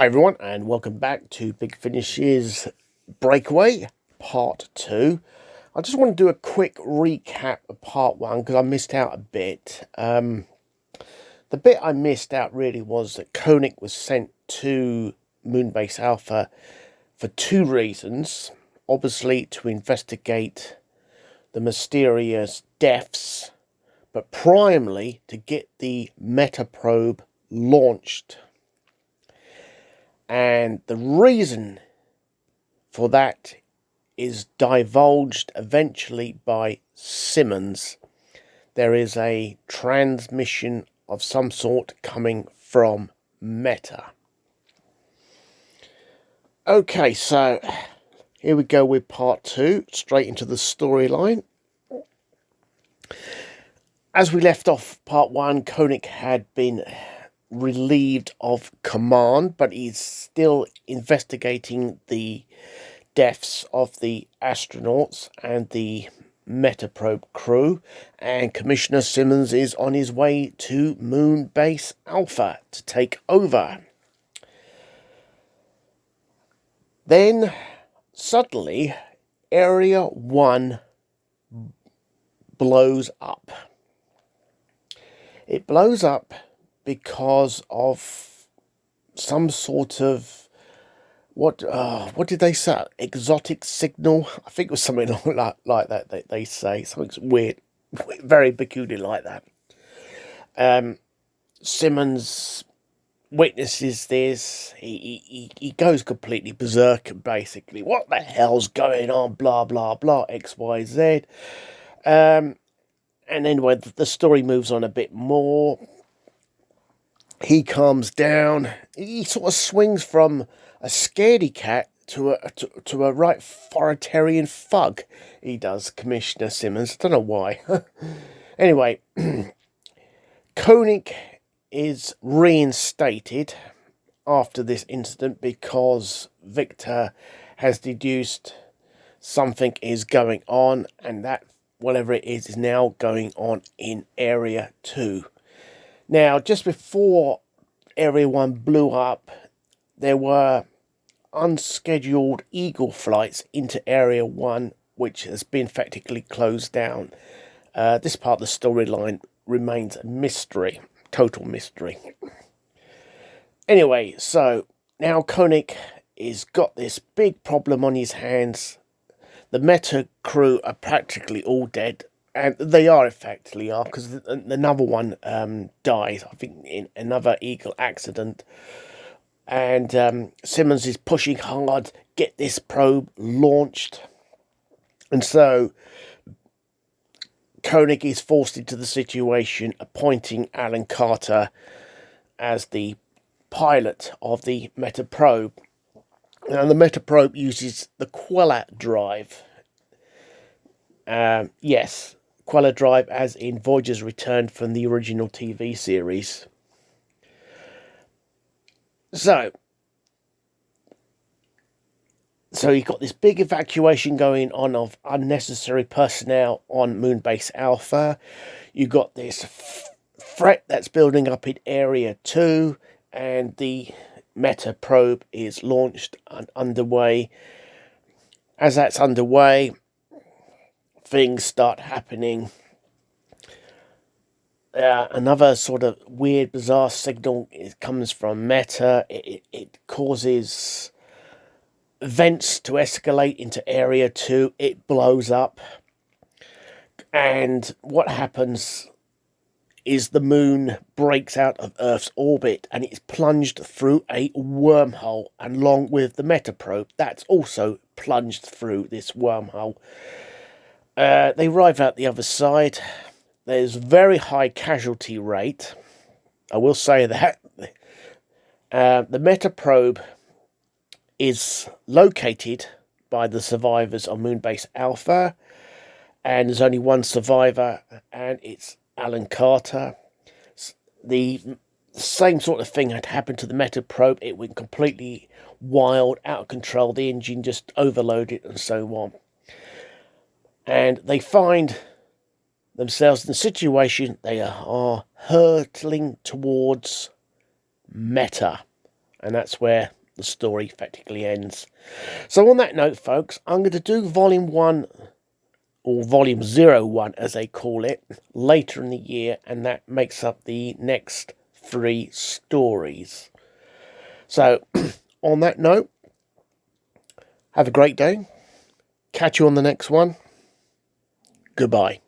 Hi everyone, and welcome back to Big Finish's Breakaway Part 2. I just want to do a quick recap of Part 1 because I missed out a bit. The bit I missed out really was that Koenig was sent to Moonbase Alpha for two reasons. Obviously to investigate the mysterious deaths, but primarily to get the Metaprobe launched. And the reason for that is divulged eventually by Simmons. There is a transmission of some sort coming from Meta. Okay, so here we go with Part 2, straight into the storyline. As we left off Part 1, Koenig had been relieved of command, but he's still investigating the deaths of the astronauts and the Metaprobe crew, and Commissioner Simmons is on his way to Moonbase Alpha to take over. Then suddenly Area 1 blows up. It blows up because of some sort of what did they say? Exotic signal? I think it was something like that. They say something weird, very peculiar like that. Simmons witnesses this. He goes completely berserk. Basically, what the hell's going on? Blah blah blah. X Y Z. And anyway, the story moves on a bit more. He calms down. He sort of swings from a scaredy cat to a right authoritarian thug. He does, Commissioner Simmons. I don't know why. Anyway, Koenig is reinstated after this incident because Victor has deduced something is going on, and that whatever it is now going on in Area 2. Now, just before Area 1 blew up, there were unscheduled Eagle flights into Area 1, which has been effectively closed down. This part of the storyline remains a mystery, total mystery. Anyway, so now Koenig has got this big problem on his hands. The Meta crew are practically all dead. And they are effectively because another one dies, I think, in another Eagle accident. And Simmons is pushing hard, get this probe launched. And so Koenig is forced into the situation, appointing Alan Carter as the pilot of the Metaprobe. And the Metaprobe uses the Queller drive. Yes. Queller drive, as in Voyager's Return from the original TV series. So you've got this big evacuation going on of unnecessary personnel on Moonbase Alpha. You've got this threat that's building up in Area 2, and the Meta probe is launched and underway. As that's underway, things start happening. Another sort of weird, bizarre signal comes from Meta. It causes vents to escalate into Area 2. It blows up. And what happens is the moon breaks out of Earth's orbit and it's plunged through a wormhole. And along with the Metaprobe, that's also plunged through this wormhole. They arrive out the other side. There's very high casualty rate. I will say that. The Metaprobe is located by the survivors on Moonbase Alpha. And there's only one survivor, and it's Alan Carter. The same sort of thing had happened to the Metaprobe. It went completely wild, out of control. The engine just overloaded and so on. And they find themselves in a situation they are hurtling towards Meta. and that's where the story effectively ends. So on that note, folks, I'm going to do Volume 1, or Volume 01 as they call it, later in the year, and that makes up the next 3 stories. So on that note, have a great day. Catch you on the next one. Goodbye.